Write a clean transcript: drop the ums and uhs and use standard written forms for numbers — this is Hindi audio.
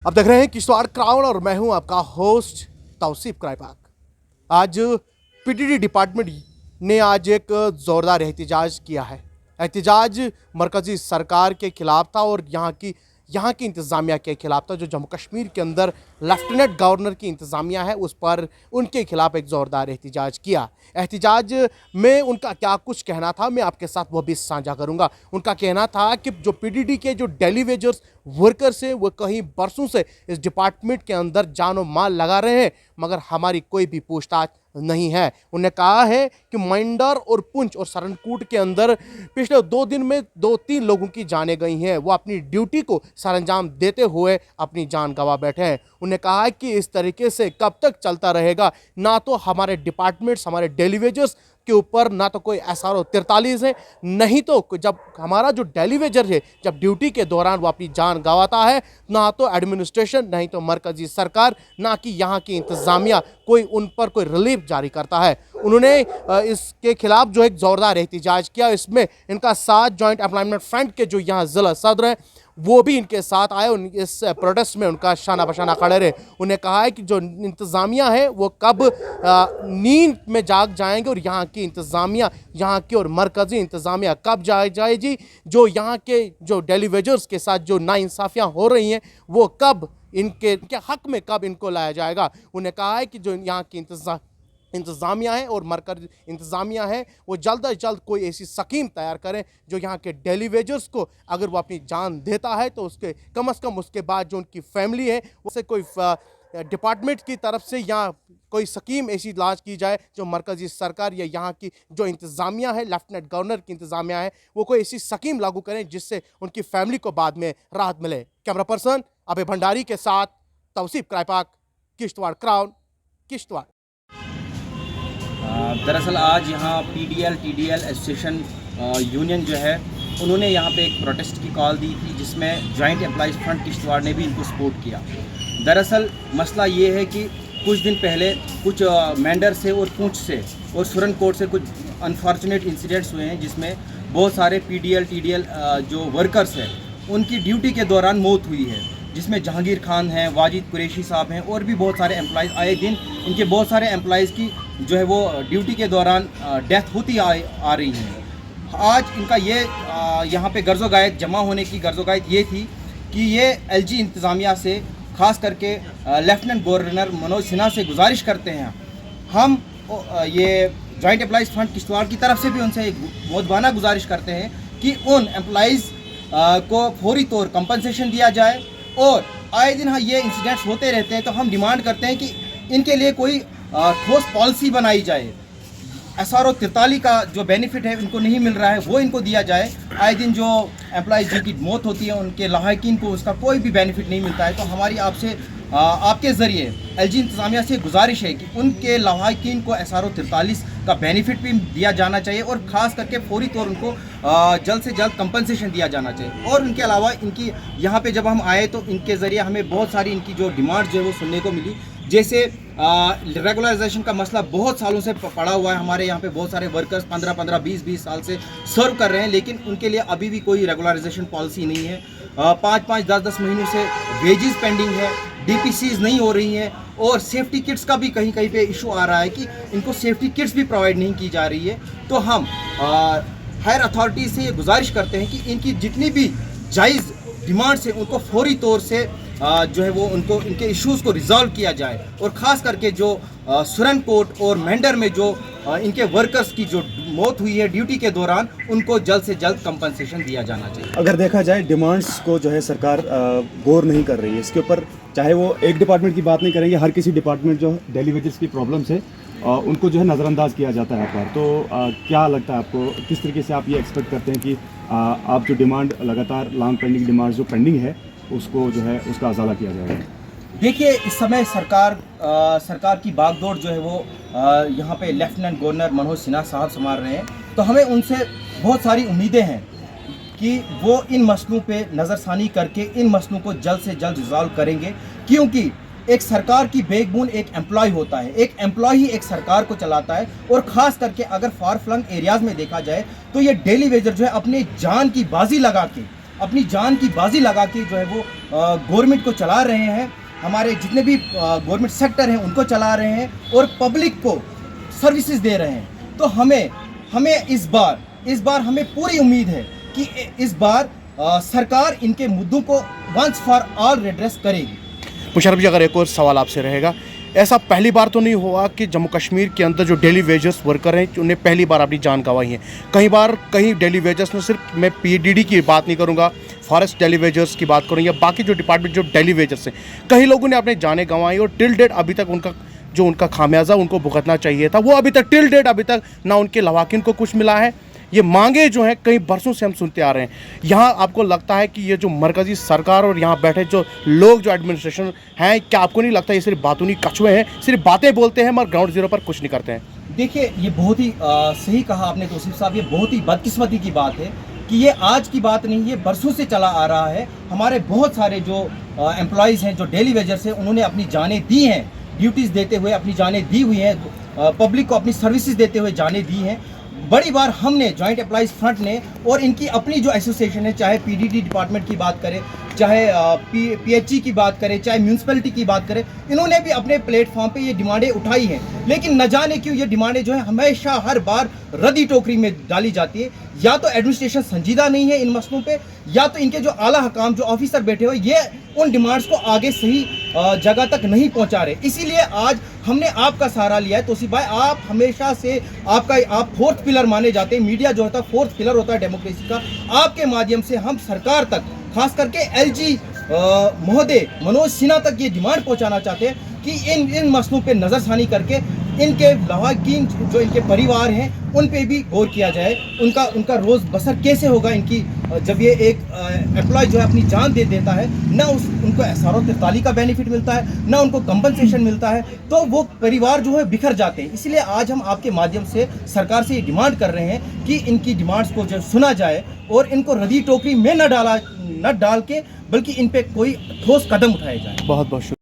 आप देख रहे हैं किश्तवाड़ क्राउन और मैं हूं आपका होस्ट तौसीफ क्राइपाक। आज पीटीडी डिपार्टमेंट ने आज एक ज़ोरदार एहतजाज किया है। एहतजाज मरकज़ी सरकार के खिलाफ था और यहाँ की इंतज़ामिया के खिलाफ था। जो जम्मू कश्मीर के अंदर लेफ्टिनेंट गवर्नर की इंतज़ामिया है उस पर उनके खिलाफ एक ज़ोरदार एहतजाज किया। एहतजाज में उनका क्या कुछ कहना था मैं आपके साथ वो भी साझा करूँगा। उनका कहना था कि जो पीटीडी के जो डेली वेजर्स वर्कर्स हैं वो कहीं बरसों से इस डिपार्टमेंट के अंदर जानो माल लगा रहे हैं मगर हमारी कोई भी पूछताछ नहीं है। उन्होंने कहा है कि मैंडर और पुंछ और सरनकूट के अंदर पिछले 2 दिन में 2-3 लोगों की जानें गई हैं। वो अपनी ड्यूटी को सरअंजाम देते हुए अपनी जान गंवा बैठे हैं। उन्होंने कहा है कि इस तरीके से कब तक चलता रहेगा। ना तो हमारे डिपार्टमेंट्स हमारे डेली वेजर्स के ऊपर ना तो कोई SRO 43 है, नहीं तो जब हमारा जो डेली वेजर है जब ड्यूटी के दौरान वो अपनी जान गंवाता है ना तो एडमिनिस्ट्रेशन नहीं तो मरकज़ी सरकार ना कि यहाँ की इंतज़ामिया कोई उन पर कोई रिलीफ जारी करता है। उन्होंने इसके खिलाफ जो एक ज़ोरदार एहतजाज किया। इसमें इनका साथ जॉइंट एम्प्लॉयमेंट फ्रंट के जो यहाँ ज़िला सदर हैं वो भी इनके साथ आए। इस प्रोटेस्ट में उनका शाना बशाना खड़े रहे। उन्हें कहा है कि जो इंतज़ामिया है वो कब नींद में जाग जाएंगे और यहाँ की इंतज़ामिया यहाँ की और मरकज़ी इंतज़ामिया कब जाएगी। जो यहाँ के जो डेली वेजर्स के साथ जो नाइंसाफ़ियाँ हो रही हैं वो कब इनके हक़ में कब इनको लाया जाएगा। उन्हें कहा है कि जो यहाँ की इंतज़ामिया है और मरकज़ इंतज़ामिया है वो जल्द अज जल्द कोई ऐसी स्कीम तैयार करें जो यहाँ के डेली वेजर्स को अगर वो अपनी जान देता है तो उसके कम से कम उसके बाद जो उनकी फैमिली है उसे कोई डिपार्टमेंट की तरफ से या कोई स्कीम ऐसी लॉन्च की जाए जो मरकज़ी सरकार या यहाँ की जो इंतज़ामिया है लेफ्टिनेंट गवर्नर की इंतज़ामिया है वो कोई ऐसी स्कीम लागू करें जिससे उनकी फैमिली को बाद में राहत मिले। कैमरा पर्सन अभय भंडारी के साथ तौसीफ क्राइपाक, किश्तवाड़ क्राउन, किश्तवाड़। दरअसल आज यहाँ PDL TDL एसोसिएशन यूनियन जो है उन्होंने यहाँ पे एक प्रोटेस्ट की कॉल दी थी जिसमें जॉइंट एम्प्लॉइज़ फ्रंट किश्तवाड़ ने भी इनको सपोर्ट किया। दरअसल मसला ये है कि कुछ दिन पहले कुछ मेंढर से और पूंछ से और सुरनकोट से कुछ अनफॉर्चुनेट इंसिडेंट्स हुए हैं जिसमें बहुत सारे PDL TDL जो वर्कर्स हैं उनकी ड्यूटी के दौरान मौत हुई है, जिसमें जहांगीर खान हैं, वाजिद कुरैशी साहब हैं और भी बहुत सारे एम्प्लॉइज़ आए दिन इनके बहुत सारे एम्प्लॉइज़ की जो है वो ड्यूटी के दौरान डेथ होती आ रही है। आज इनका ये यहाँ पे गर्ज़ो-गायत जमा होने की गर्ज़ो-गायत ये थी कि ये LG इंतज़ामिया से ख़ास करके लेफ्टिनेंट गवर्नर मनोज सिन्हा से गुजारिश करते हैं। हम ये जॉइंट एम्प्लॉइज़ फ्रंट किश्तवाड़ की तरफ से भी उनसे एक मुद्दाना गुजारिश करते हैं कि उन एम्प्लॉइज़ को फौरी तौर कंपनसेशन दिया जाए और आए दिन हाँ ये इंसिडेंट्स होते रहते हैं तो हम डिमांड करते हैं कि इनके लिए कोई ठोस पॉलिसी बनाई जाए। SRO 43 का जो बेनिफिट है इनको नहीं मिल रहा है वो इनको दिया जाए। आए दिन जो एम्प्लॉइज़ जिनकी मौत होती है उनके लायकीन को उसका कोई भी बेनिफिट नहीं मिलता है। तो हमारी आपसे आपके ज़रिए LG इंतज़ामिया से गुजारिश है कि उनके लायकीन को SRO 43 का बेनिफिट भी दिया जाना चाहिए और ख़ास करके फौरी तौर उनको जल्द से जल्द कंपनसेशन दिया जाना चाहिए। और उनके अलावा इनकी यहाँ पे जब हम आए तो इनके ज़रिए हमें बहुत सारी इनकी जो डिमांड्स जो है वो सुनने को मिली। जैसे रेगुलराइजेशन का मसला बहुत सालों से पड़ा हुआ है। हमारे यहाँ पे बहुत सारे वर्कर्स 15-15, 20-20 साल से सर्व कर रहे हैं लेकिन उनके लिए अभी भी कोई रेगुलराइजेशन पॉलिसी नहीं है। 5-5, 10-10 महीनों से वेजेस पेंडिंग है, DPCs नहीं हो रही हैं और सेफ्टी किट्स का भी कहीं कहीं पे इशू आ रहा है कि इनको सेफ्टी किट्स भी प्रोवाइड नहीं की जा रही है। तो हम हायर अथॉरिटी से ये गुजारिश करते हैं कि इनकी जितनी भी जायज़ डिमांड्स हैं उनको फौरी तौर से जो है वो उनको इनके इश्यूज़ को रिजॉल्व किया जाए और ख़ास करके जो सुरनकोट और मेंढर में जो इनके वर्कर्स की जो मौत हुई है ड्यूटी के दौरान उनको जल्द से जल्द कंपनसेशन दिया जाना चाहिए। अगर देखा जाए डिमांड्स को जो है सरकार गौर नहीं कर रही है इसके ऊपर, चाहे वो एक डिपार्टमेंट की बात नहीं करेंगे, हर किसी डिपार्टमेंट जो डेली वेजेस की प्रॉब्लम्स है उनको जो है नज़रअंदाज किया जाता है हर बार। तो क्या लगता है आपको, किस तरीके से आप ये एक्सपेक्ट करते हैं कि आप जो डिमांड लगातार लॉन्ग पेंडिंग डिमांड जो पेंडिंग है उसको जो है उसका अजाला किया जाएगा? देखिए इस समय सरकार की बागडोर जो है वो यहाँ पे लेफ्टिनेंट गवर्नर मनोज सिन्हा साहब संभाल रहे हैं। तो हमें उनसे बहुत सारी उम्मीदें हैं कि वो इन मसलों पे नज़रसानी करके इन मसलों को जल्द से जल्द रिजॉल्व करेंगे, क्योंकि एक सरकार की बैकबोन एक एम्प्लॉय होता है। एक एम्प्लॉय ही एक सरकार को चलाता है और ख़ास करके अगर फार फ्लंग एरियाज़ में देखा जाए तो ये डेली वेजर जो है अपने जान की बाजी लगा के अपनी जान की बाजी लगा के जो है वो गवर्नमेंट को चला रहे हैं, हमारे जितने भी गवर्नमेंट सेक्टर हैं उनको चला रहे हैं और पब्लिक को सर्विसेज दे रहे हैं। तो हमें इस बार हमें पूरी उम्मीद है कि इस बार सरकार इनके मुद्दों को वंस फॉर ऑल एड्रेस करेगी। मुशर्रफ जी, अगर एक और सवाल आपसे रहेगा, ऐसा पहली बार तो नहीं हुआ कि जम्मू कश्मीर के अंदर जो डेली वेजर्स वर्कर हैं उन्हें पहली बार अपनी जान गंवाई है? कहीं डेली वेजर्स ने, सिर्फ मैं पीडीडी की बात नहीं करूंगा, फॉरेस्ट डेली वेजर्स की बात करूँ या बाकी जो डिपार्टमेंट जो डेली वेजर्स हैं, कई लोगों ने अपनी जानें गंवाई और टिल डेट अभी तक उनका खामियाजा उनको भुगतना चाहिए था, वो अभी तक टिल डेट अभी तक ना उनके लवाकिन को कुछ मिला है। ये मांगे जो हैं कई बरसों से हम सुनते आ रहे हैं। यहाँ आपको लगता है कि ये जो मरकज़ी सरकार और यहाँ बैठे जो लोग, जो एडमिनिस्ट्रेशन हैं, क्या आपको नहीं लगता ये सिर्फ बातूनी कछुए हैं, सिर्फ बातें बोलते हैं मगर ग्राउंड जीरो पर कुछ नहीं करते हैं? देखिए, ये बहुत ही सही कहा आपने तौसीफ साहब, ये बहुत ही बदकिस्मती की बात है कि ये आज की बात नहीं, ये बरसों से चला आ रहा है। हमारे बहुत सारे जो एम्प्लॉयज़ हैं, जो डेली वेजर्स हैं, उन्होंने अपनी जानें दी हैं, ड्यूटीज़ देते हुए अपनी जानें दी हुई हैं, पब्लिक को अपनी सर्विसेज देते हुए जानें दी हैं। बड़ी बार हमने जॉइंट एम्प्लॉइज़ फ्रंट ने और इनकी अपनी जो एसोसिएशन है, चाहे पीडीडी डिपार्टमेंट की बात करें, चाहे पीएचई की बात करें, चाहे म्यूनसिपैलिटी की बात करें, इन्होंने भी अपने प्लेटफॉर्म पे ये डिमांडें उठाई हैं। लेकिन न जाने क्यों ये डिमांडें जो है हमेशा हर बार रद्दी टोकरी में डाली जाती है। या तो एडमिनिस्ट्रेशन संजीदा नहीं है इन मसलों पे, या तो इनके जो आला हकाम, जो ऑफिसर बैठे हुए, ये उन डिमांड्स को आगे सही जगह तक नहीं पहुंचा रहे। इसीलिए आज हमने आपका सहारा लिया है। तौसीफ भाई, आप हमेशा से आप फोर्थ पिलर माने जाते हैं। मीडिया जो होता है फोर्थ पिलर होता है डेमोक्रेसी का। आपके माध्यम से हम सरकार तक, खास करके एलजी महोदय मनोज सिन्हा तक ये डिमांड पहुंचाना चाहते हैं कि इन मसलों पे नज़रसानी करके इनके लवाकिन, जो इनके परिवार हैं, उन पे भी गौर किया जाए। उनका रोज़ बसर कैसे होगा इनकी, जब ये एक एम्प्लॉय जो है अपनी जान दे देता है, ना उनको एहसार तिरताली का बेनिफिट मिलता है, ना उनको कंपनसेशन मिलता है, तो वो परिवार जो है बिखर जाते हैं। इसलिए आज हम आपके माध्यम से सरकार से ये डिमांड कर रहे हैं कि इनकी डिमांड्स को जो सुना जाए और इनको रद्दी टोकरी में न डाल के, बल्कि इन पे कोई ठोस कदम उठाए जाए। बहुत बहुत शुक्रिया।